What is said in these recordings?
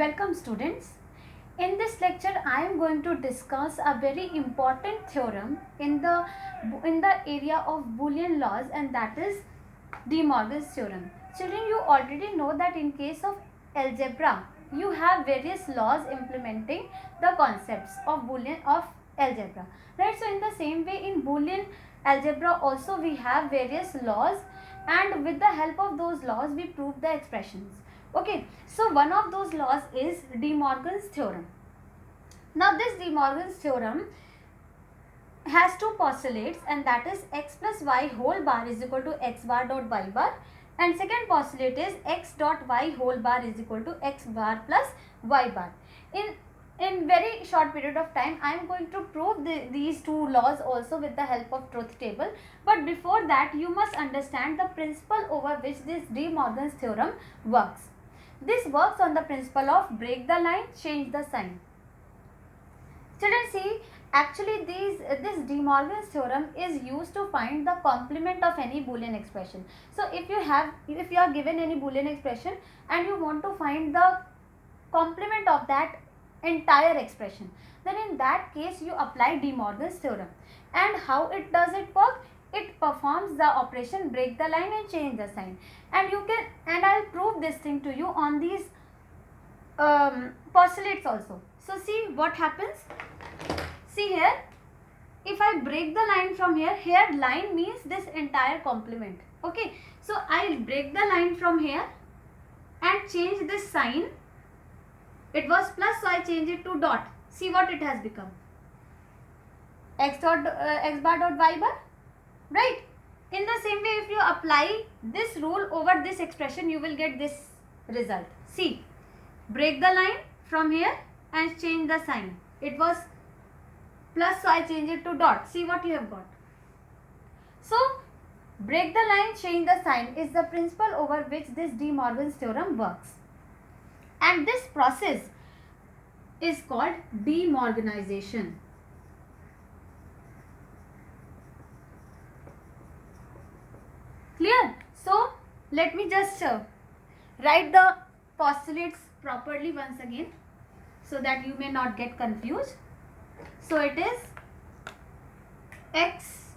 Welcome students. In this lecture I am going to discuss a very important theorem in the area of Boolean laws, and that is De Morgan's theorem. Children, you already know that in case of algebra you have various laws implementing the concepts of Boolean of algebra, right? So in the same way in Boolean algebra also we have various laws, and with the help of those laws we prove the expressions. Okay, so one of those laws is De Morgan's theorem. Now this De Morgan's theorem has two postulates, and that is x plus y whole bar is equal to x bar dot y bar, and second postulate is x dot y whole bar is equal to x bar plus y bar. In very short period of time I am going to prove these two laws also with the help of truth table, but before that you must understand the principle over which this De Morgan's theorem works. This works on the principle of break the line, change the sign. Children, see, actually this De Morgan's theorem is used to find the complement of any Boolean expression. So if you are given any Boolean expression and you want to find the complement of that entire expression, then in that case you apply De Morgan's theorem. And how it does it work? It performs the operation break the line and change the sign, and I'll prove this thing to you on these postulates also. So see what happens. See here, if I break the line from here line means this entire complement. Okay, so I'll break the line from here and change this sign. It was plus, so I change it to dot. See what it has become. X bar dot y bar, right? In the same way, if you apply this rule over this expression, you will get this result. See, break the line from here and change the sign. It was plus, so I change it to dot. See what you have got. So break the line, change the sign is the principle over which this De Morgan's theorem works, and this process is called De Morganization. Clear? So let me just write the postulates properly once again so that you may not get confused. So it is x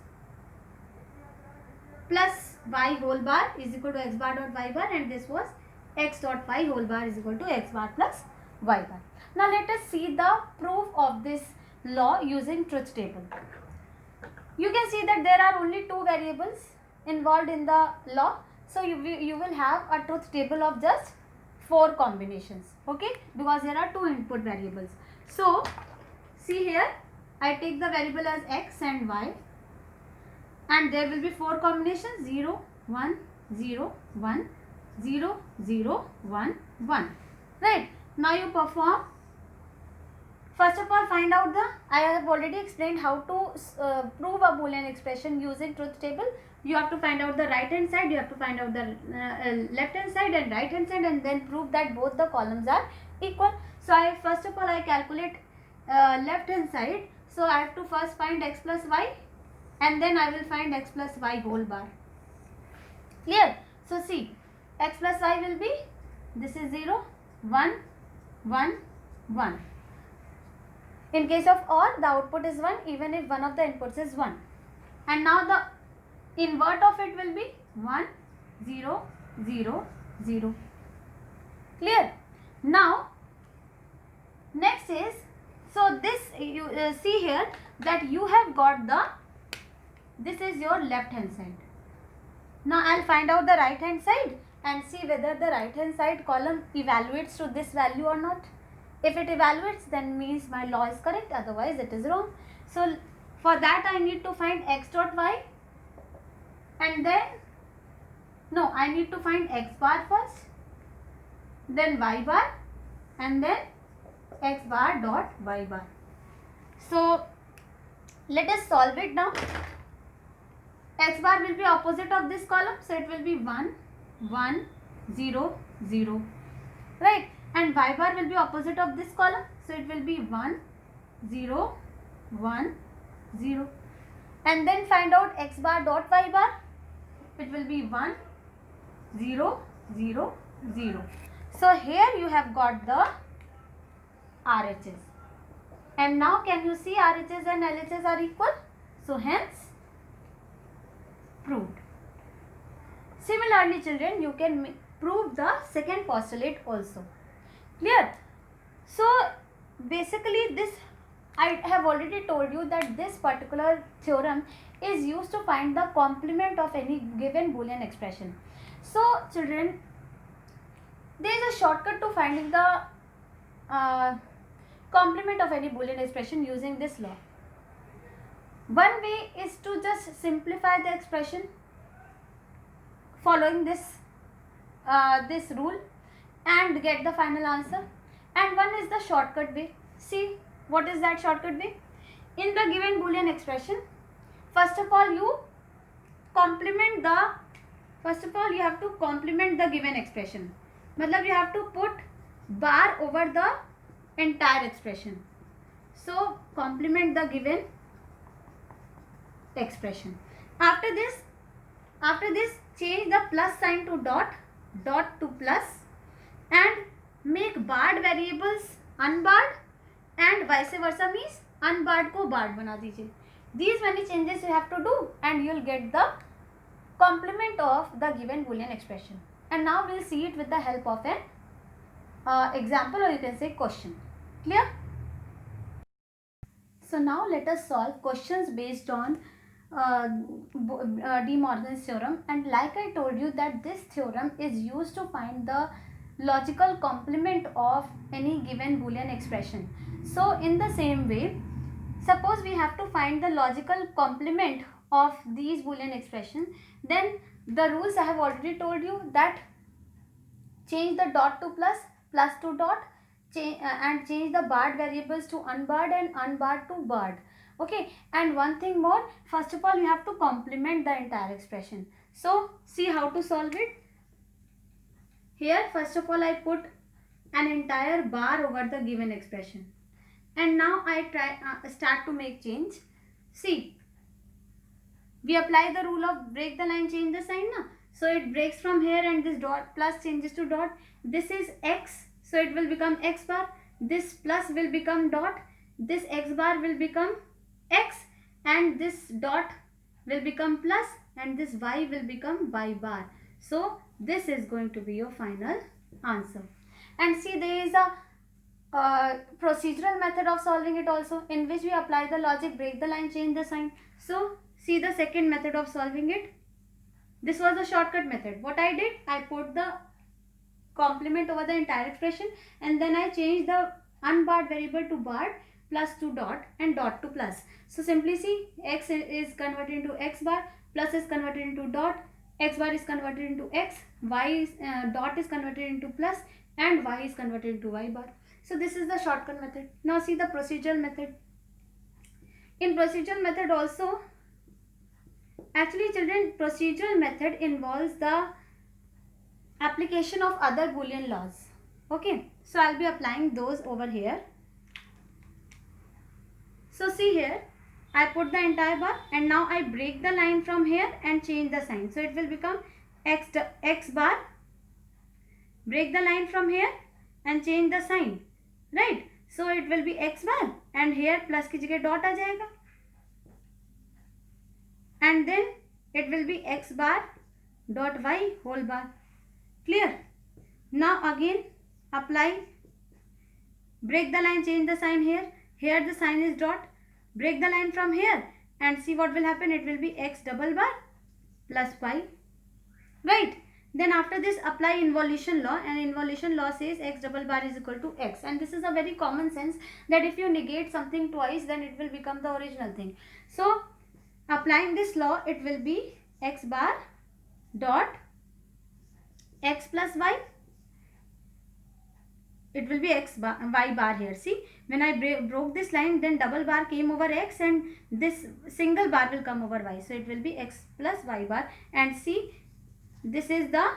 plus y whole bar is equal to x bar dot y bar, and this was x dot y whole bar is equal to x bar plus y bar. Now let us see the proof of this law using truth table. You can see that there are only two variables involved in the law, so you will have a truth table of just 4 combinations. Okay, because there are 2 input variables. So see here, I take the variable as x and y, and there will be 4 combinations: 0 1 0 1 0 0 1 1. Right, now you perform. First of all, find out I have already explained how to prove a Boolean expression using truth table. You have to find out the right hand side, you have to find out the left hand side and right hand side, and then prove that both the columns are equal. So first of all I calculate left hand side. So I have to first find x plus y, and then I will find x plus y whole bar. Clear? So see, x plus y will be, this is 0 1 1 1. In case of OR, the output is 1 even if one of the inputs is 1. And now the invert of it will be 1 0 0 0. Clear? Now next is, so this you see here that you have got this is your left hand side. Now I'll find out the right hand side and see whether the right hand side column evaluates to this value or not. If it evaluates, then means my law is correct, otherwise it is wrong. So for that I need to find x dot y, and then I need to find x bar first, then y bar, and then x bar dot y bar. So let us solve it now. X bar will be opposite of this column, so it will be 1 1 0 0, right? And y bar will be opposite of this column, so it will be 1 0 1 0. And then find out x bar dot y bar. It will be 1 0 0 0. So here you have got the RHS. And now can you see RHS and LHS are equal? So hence proved. Similarly children, you can prove the second postulate also. Clear? So basically this, I have already told you that this particular theorem is used to find the complement of any given Boolean expression. So children, there is a shortcut to finding the complement of any Boolean expression using this law. One way is to just simplify the expression following this rule and get the final answer, and one is the shortcut way. See, what is that shortcut way? In the given Boolean expression, first of all you have to complement the given expression. Matlab you have to put bar over the entire expression. So complement the given expression. After this change the plus sign to dot, dot to plus, and make barred variables unbarred and vice versa, means unbarred ko barred bana dijiye. These many changes you have to do and you will get the complement of the given Boolean expression. And now we will see it with the help of an example, or you can say question. Clear? So now let us solve questions based on De Morgan's theorem, and like I told you that this theorem is used to find the logical complement of any given Boolean expression. So in the same way, suppose we have to find the logical complement of these Boolean expressions, then the rules I have already told you, that change the dot to plus, plus to dot, and change the barred variables to unbarred and unbarred to barred. Okay, and one thing more, first of all you have to complement the entire expression. So see how to solve it. Here first of all I put an entire bar over the given expression, and now I start to make change. See, we apply the rule of break the line, change the sign, na? So it breaks from here and this dot plus changes to dot. This is x, so it will become x bar. This plus will become dot. This x bar will become x, and this dot will become plus, and this y will become y bar. So this is going to be your final answer. And see, there is a procedural method of solving it also, in which we apply the logic, break the line, change the sign. So see the second method of solving it. This was the shortcut method. What I did, I put the complement over the entire expression, and then I changed the unbarred variable to barred, plus to dot, and dot to plus. So simply see, x is converted into x bar, plus is converted into dot, x bar is converted into x, y is, dot is converted into plus, and y is converted into y bar. So this is the shortcut method. Now see the procedural method. In procedural method also, actually children, procedural method involves the application of other Boolean laws. Okay, so I'll be applying those over here. So see here, I put the entire bar, and now I break the line from here and change the sign. So it will become x bar, break the line from here and change the sign, right? So it will be x bar, and here plus की जगह dot आ जाएगा, and then it will be x bar dot y whole bar. Clear? Now again apply, break the line, change the sign here. Here the sign is dot, break the line from here, and see what will happen. It will be x double bar plus y, right? Then after this apply involution law, and involution law says x double bar is equal to x, and this is a very common sense that if you negate something twice, then it will become the original thing. So applying this law, it will be x bar dot x plus y. It will be x bar, y bar here. See, when I broke this line, then double bar came over x, and this single bar will come over y. So it will be x plus y bar. And see, this is the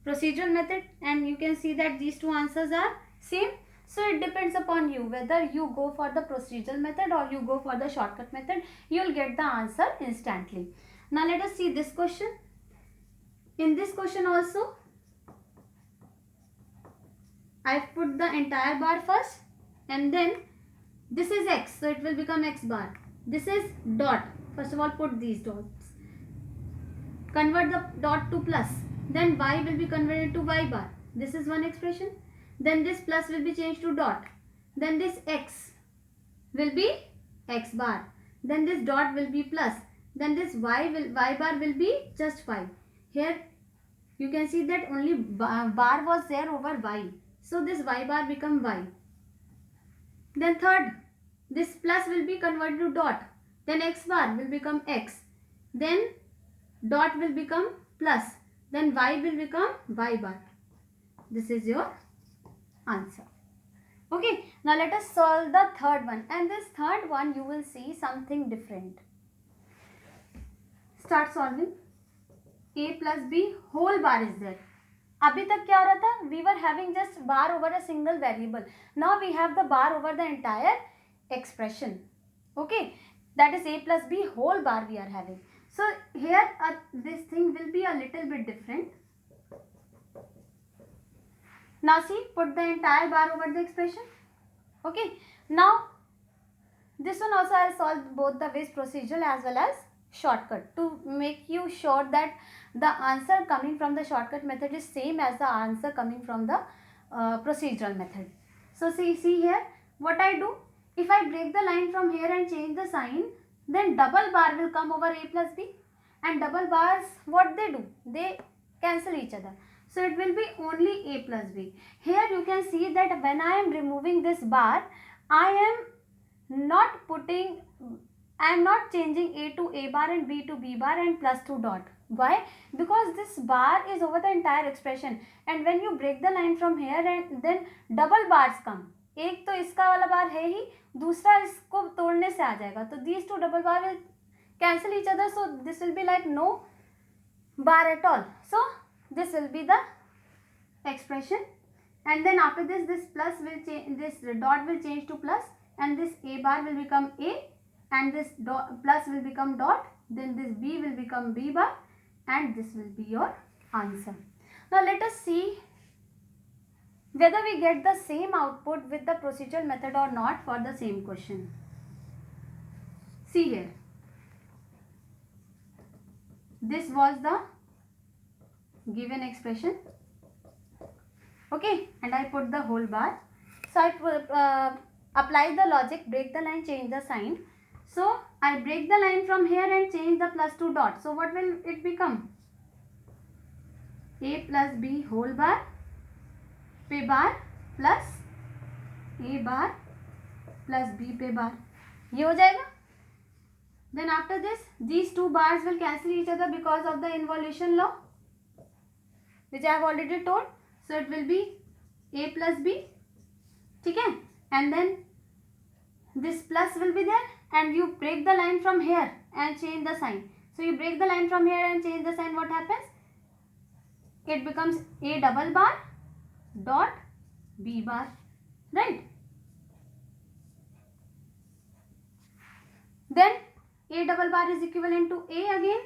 procedural method, and you can see that these two answers are same. So it depends upon you whether you go for the procedural method or you go for the shortcut method. You will get the answer instantly. Now let us see this question. In this question also, I put the entire bar first, and then this is x, so it will become x bar. This is dot. First of all, put these dots. Convert the dot to plus. Then y will be converted to y bar. This is one expression. Then this plus will be changed to dot. Then this x will be x bar. Then this dot will be plus. Then this y bar will be just y. Here you can see that only bar was there over y. So this y bar become y. Then third, this plus will be converted to dot. Then x bar will become x. Then dot will become plus. Then y will become y bar. This is your answer. Okay, now let us solve the third one. And this third one you will see something different. Start solving. A plus b whole bar is there. अभी तक क्या हो रहा था? We were having just bar over a single variable. Now we have the bar over the entire expression. Okay, that is a plus b whole bar we are having. So here this thing will be a little bit different. Now see, put the entire bar over the expression. Okay, now this one also I will solve both the ways, procedural as well as shortcut, to make you sure that the answer coming from the shortcut method is same as the answer coming from the procedural method. So see here what I do. If I break the line from here and change the sign, then double bar will come over a plus b, and double bars, what they do? They cancel each other. So it will be only a plus b. Here you can see that when I am removing this bar, I am not changing a to a bar and b to b bar and plus to dot. Why? Because this bar is over the entire expression, and when you break the line from here and then double bars come. एक तो इसका वाला बार है ही, दूसरा इसको तोड़ने से आ जाएगा, तो these two double bar will cancel each other, so this will be like no bar at all. So this will be the expression, and then after this plus will change, this dot will change to plus, and this a bar will become a, and this plus will become dot, then this b will become b bar, and this will be your answer. Now let us see whether we get the same output with the procedural method or not for the same question. See here, this was the given expression, okay, and I put the whole bar. So I apply the logic, break the line, change the sign. So I break the line from here and change the plus to dot. So what will it become? A plus b whole bar पे bar plus a bar plus b पे बार, ये हो जाएगा. Then after this, these two bars will cancel each other because of the involution law, which I have already told. So it will be a plus b, ठीक है, and then this plus will be there, and you break the line from here and change the sign. So you break the line from here and change the sign, what happens? It becomes a double bar dot b bar, right? Then a double bar is equivalent to a again,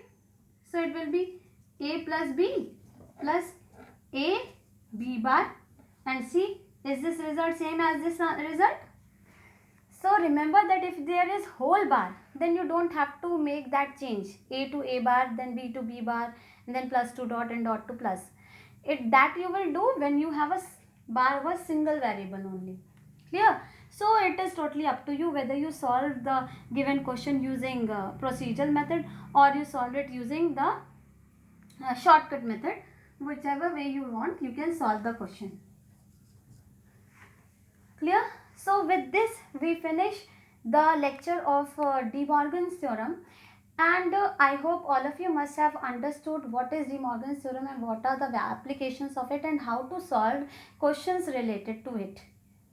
so it will be a plus b plus a b bar, and see, is this result same as this result? So remember that if there is whole bar, then you don't have to make that change, a to a bar, then b to b bar, and then plus to dot and dot to plus. That you will do when you have a bar of a single variable only. Clear? So it is totally up to you whether you solve the given question using procedural method or you solve it using the shortcut method. Whichever way you want, you can solve the question. Clear? So with this we finish the lecture of De Morgan's theorem, and I hope all of you must have understood what is De Morgan's theorem and what are the applications of it and how to solve questions related to it.